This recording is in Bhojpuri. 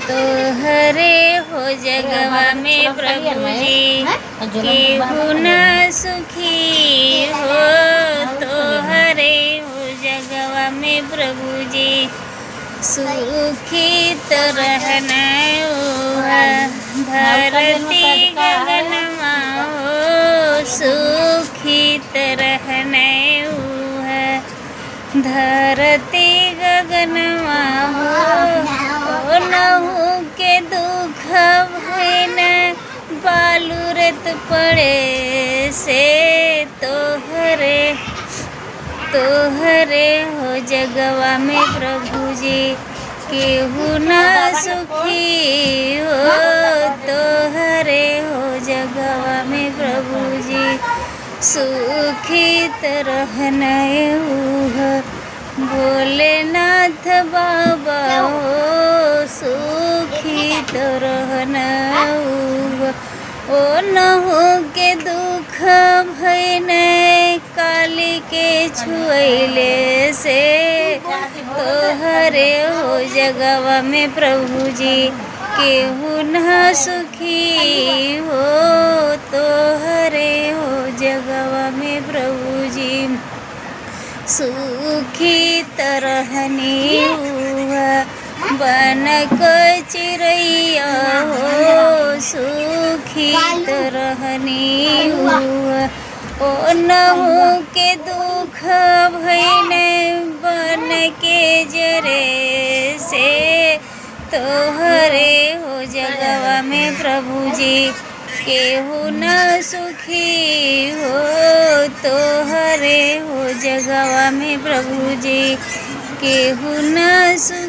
तो हरे हो जगवा में प्रभु जी, केहू न सुखी हो। तो हरे हो जगवा में प्रभु जी, सुखी तो रहना धरती गगनमा हो। सुखी तो रहना धरती गगनमा हो। नहु के दुख भैन बालूरत पड़े से। तोहरे हो जगवा में प्रभु जी, केहू न सुखी हो। तोहरे हो जगवा में प्रभु जी, सुखी रहना भोलेनाथ बाबा हो। सुखी रहना ओ नहु के दुख भैन काली के छुएले से। तोहरे हो जगवा में प्रभु जी, केहू न सुखी हो। तोहरे हो जगवा में प्रभु जी, सुखी तरहनी बन को चिड़ैया हो। सुखी तरहनी ओ नहु के दुख भैन बन के जरे से। तोहरे हो जगवा में प्रभु जी, केहू न सुखी हो। तोहरे हो जगवा में प्रभु जी, केहू न सुखी